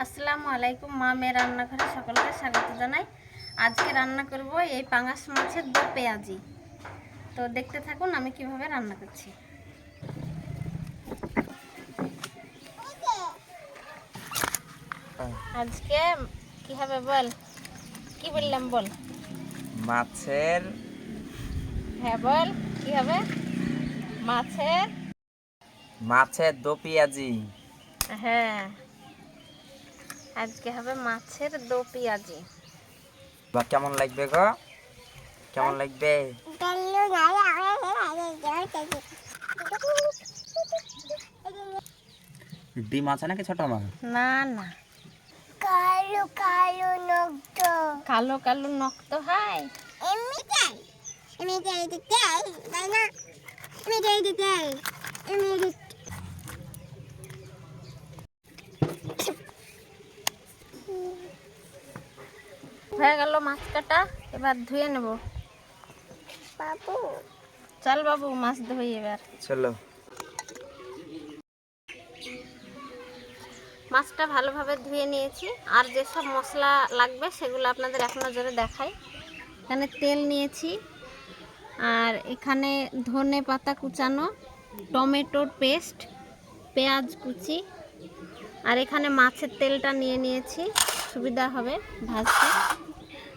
আসসালামু আলাইকুম। মা মেয়ের রান্নাঘরে সকলকে স্বাগত জানাই। আজকে রান্না করব এই পাঙাশ মাছের দো পেঁয়াজি। তো দেখতে থাকুন আমি কিভাবে রান্না করছি। আজকে কি হবে বল, কি বললাম বল। মাছের, হ্যাঁ বল কি হবে। মাছের দো পেঁয়াজি। হ্যাঁ, আজকে হবে মাছের দো পেঁয়াজি। বা কেমন লাগবে গো? কেমন লাগবে? ডিম আছে নাকি ছোট মাছ? না না, কালো কালো নক্ত, কালো কালো নক্ত হয়। হয়ে গেল মাছ কাটা, এবার ধুয়ে নেব। বাবু চল বাবু, মাছ ধুই এবার। চলো। মাছটা ভালোভাবে ধুয়ে নিয়েছি, আর যেসব মশলা লাগবে সেগুলো আপনাদের এক নজরে দেখাই। এখানে তেল নিয়েছি, আর এখানে ধনে পাতা কুচানো, টমেটোর পেস্ট, পেঁয়াজ কুচি, আর এখানে মাছের তেলটা নিয়ে নিয়েছি, সুবিধা হবে ভাজতে।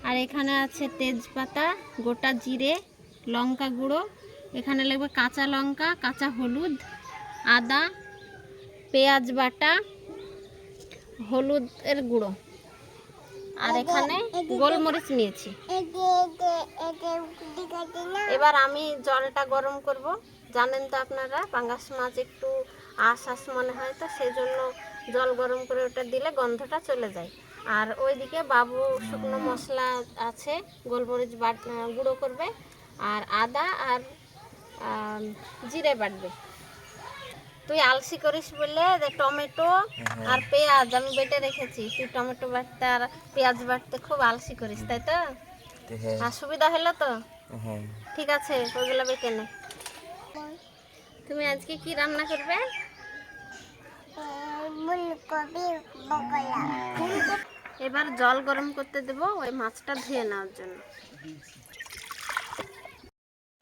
আর এখানে আছে তেজপাতা, গোটা জিরে, লঙ্কা গুঁড়ো, এখানে লাগবে কাঁচা লঙ্কা, কাঁচা হলুদ, আদা, পেঁয়াজ বাটা, হলুদের গুঁড়ো, আর এখানে গোলমরিচ নিয়েছি। এবার আমি জলটা গরম করব। জানেন তো আপনারা পাঙ্গাস মাছ একটু আঁশ মনে হয়, তো সেই জন্য জল গরম করে ওটা দিলে গন্ধটা চলে যায়। আর ওইদিকে বাবু শুকনো মশলা আছে, গোলমরিচ গুঁড়ো করবে, আর আদা আর জিরে বাটবে। তুই আলসি করিস বলে টমেটো আর পেঁয়াজ আমি বেটে রেখেছি, তুই টমেটো বাটতে আর পেঁয়াজ বাটতে খুব আলসি করিস, তাই তো? আর সুবিধা হলো তো? ঠিক আছে, ওইগুলো বেটে নে। তুমি আজকে কি রান্না করবে? এবার জল গরম করতে দেবো ওই মাছটা ধুয়ে নেওয়ার জন্য।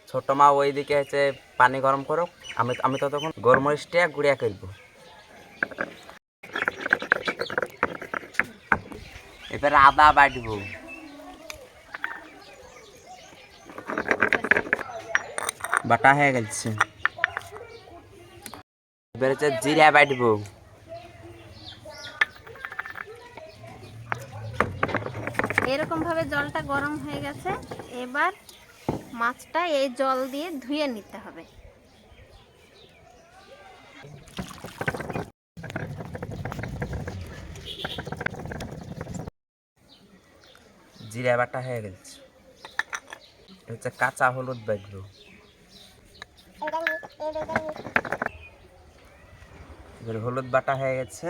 ছোট মা ওইদিকে হচ্ছে পানি গরম করো, আমি তো তখন গোলমরিচটা গুঁড়িয়া করব। এবার আদা বাটবো, বাটা হয়ে গেছে। এবার হচ্ছে জিরা বাটবো, এরকম ভাবে জলটা গরম হয়ে গেছে। এবার মাছটা এই জল দিয়ে ধুয়ে নিতে হবে। জিরা বাটা হয়ে গেছে। হচ্ছে কাঁচা হলুদ বাটবো, এবার হলুদ বাটা হয়ে গেছে।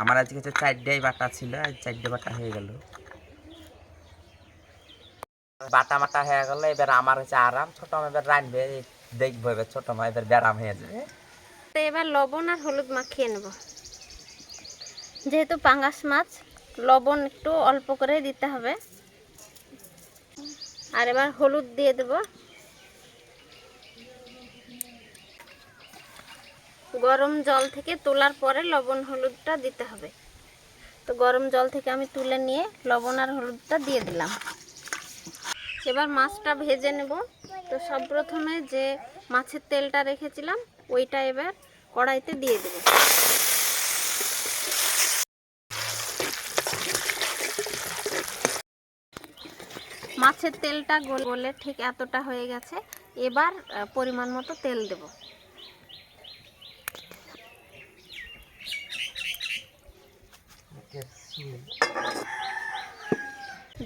আমার আজকে হচ্ছে 4টাই বাটা ছিল, আজ 4টে বাটা হয়ে গেল। বাটা মাটা হয়ে গেল। এবার আমার হচ্ছে আরাম, ছোট মা এবার রানবে, দেখবো এবার ছোট মা এবার ব্যারাম হয়ে যাবে। তো এবার লবণ আর হলুদ মাখিয়ে নেব। যেহেতু পাঙ্গাস মাছ, লবণ একটু অল্প করে দিতে হবে। আর এবার হলুদ দিয়ে দেব। গরম জল থেকে তোলার পরে লবণ হলুদটা দিতে হবে। তো গরম জল থেকে আমি তুলে নিয়ে লবণ আর হলুদটা দিয়ে দিলাম। এবার মাছটা ভেজে নেব। তো সব প্রথমে যে মাছের তেলটা রেখেছিলাম ওইটা এবার কড়াইতে দিয়ে দেব। মাছের তেলটা গলে ঠিক এতটা হয়ে গেছে। এবার পরিমাণ মতো তেল দেব।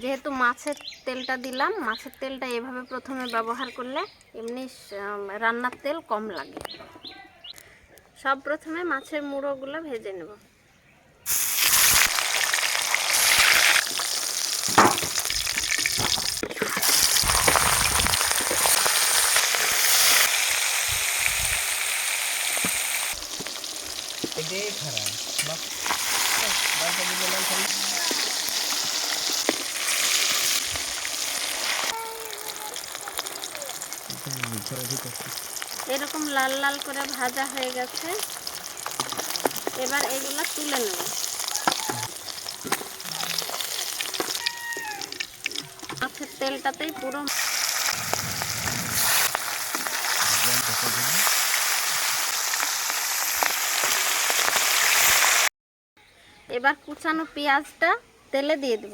যেহেতু মাছের তেলটা দিলাম, মাছের তেলটা এভাবে প্রথমে ব্যবহার করলে এমনি রান্নার তেল কম লাগে। সব প্রথমে মাছের মুড়োগুলো ভেজে নেব। এরকম লাল লাল করে ভাজা হয়ে গেছে। এবার এগুলা তুলে নেব। মাছের তেলটাতেই পুরো এবার কুচানো পেঁয়াজটা তেলে দিয়ে দেব।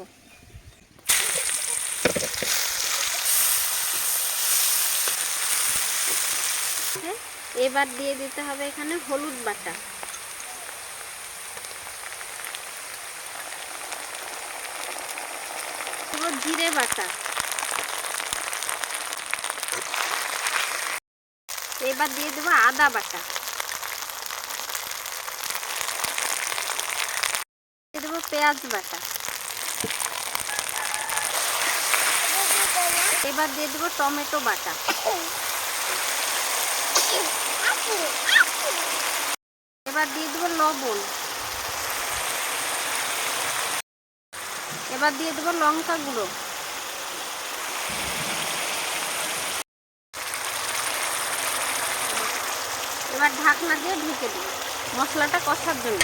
এবার দিয়ে দিতে হবে এখানে হলুদ বাটা, জিরে বাটা, এবার দিয়ে দেবো আদা বাটা, দিয়ে দেবো পেঁয়াজ বাটা, এবার দিয়ে দেবো টমেটো বাটা, এবার দিয়ে দেবো লবণ, এবার দিয়ে দেবো লঙ্কা গুঁড়ো, এবার ঢাকনা দিয়ে ঢেকে দেবো মশলাটা কষার জন্য।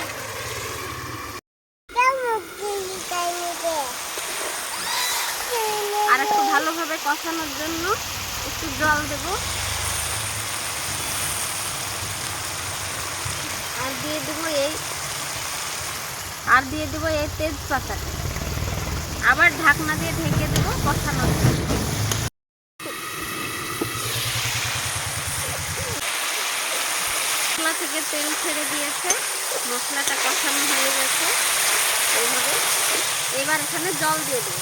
আর একটু ভালোভাবে কষানোর জন্য একটু জল দেব, আর দিয়ে দেবো এই তেজপাতা। আবার ঢাকনা দিয়ে ঢেকে দেবো কষানোর জন্য। মশলা থেকে তেল ছেড়ে দিয়েছে, মশলাটা কষানো হয়ে গেছে এইভাবে। এবার এখানে জল দিয়ে দেবো।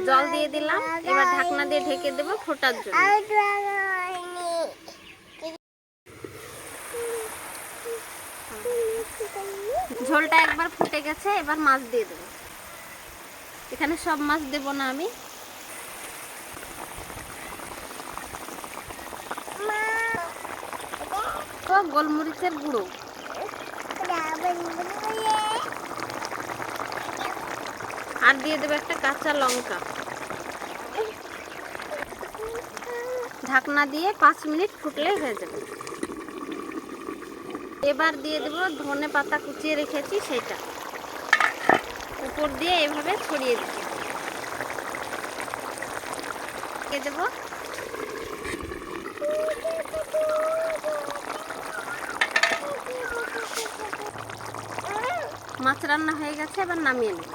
জল দিয়ে দিলাম, এবার ঢাকনা দিয়ে ঢেকে দেবো ফোটার জন্য। ঝোলটা একবার ফুটে গেছে, এবার মাছ দিয়ে দেবো। এখানে সব মাছ দেব না আমি। গোলমরিচের গুঁড়ো, আর দিয়ে দেবো একটা কাঁচা লঙ্কা। ঢাকনা দিয়ে 5 মিনিট ফুটলেই হয়ে যাবে। এবার দিয়ে দেবো ধনে পাতা কুচিয়ে রেখেছি, সেটা উপর দিয়ে এভাবে ছড়িয়ে দেবো। মাছ রান্না হয়ে গেছে, এবার নামিয়ে নেব।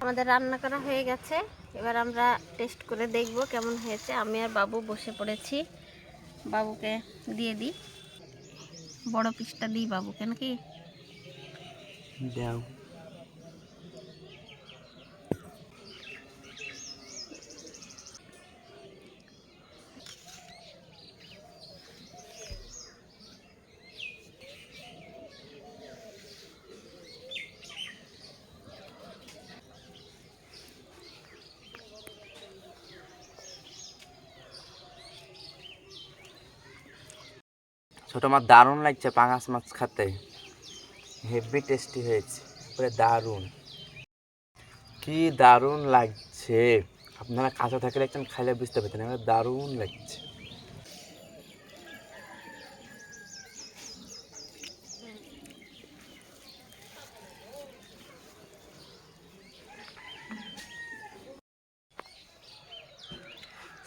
আমাদের রান্না করা হয়ে গেছে, এবার আমরা টেস্ট করে দেখব কেমন হয়েছে। আমি আর বাবু বসে পড়েছি, বাবুকে দিয়ে দিই, বড় পিসটা দিই বাবুকে নাকি। দাও। ছোট মাছ দারুণ লাগছে, পাঙাশ মাছ খেতে হেভি টেস্টি হয়েছে, পুরো দারুণ, কি দারুণ লাগছে। আপনারা কাঁচা থাকলে একদম খাইলে বুঝতে পারতেন, এবার দারুণ লাগছে।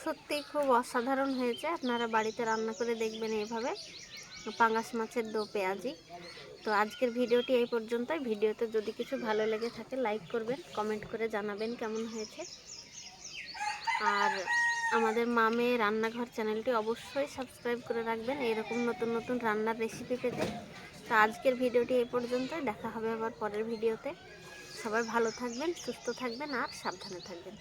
সত্যি খুব অসাধারণ হয়েছে। আপনারা বাড়িতে রান্না করে দেখবেন এইভাবে, পাঙাশ মাছের দো পেঁয়াজি। তো আজকের ভিডিওটি এই পর্যন্তই। ভিডিওতে যদি কিছু ভালো লেগে থাকে লাইক করবেন, কমেন্ট করে জানাবেন কেমন হয়েছে। আর আমাদের মামে রান্নাঘর চ্যানেলটি অবশ্যই সাবস্ক্রাইব করে রাখবেন এরকম নতুন নতুন রান্নার রেসিপি পেতে। তো আজকের ভিডিওটি এই পর্যন্তই, দেখা হবে আবার পরের ভিডিওতে। সবাই ভালো থাকবেন, সুস্থ থাকবেন আর সাবধানে থাকবেন।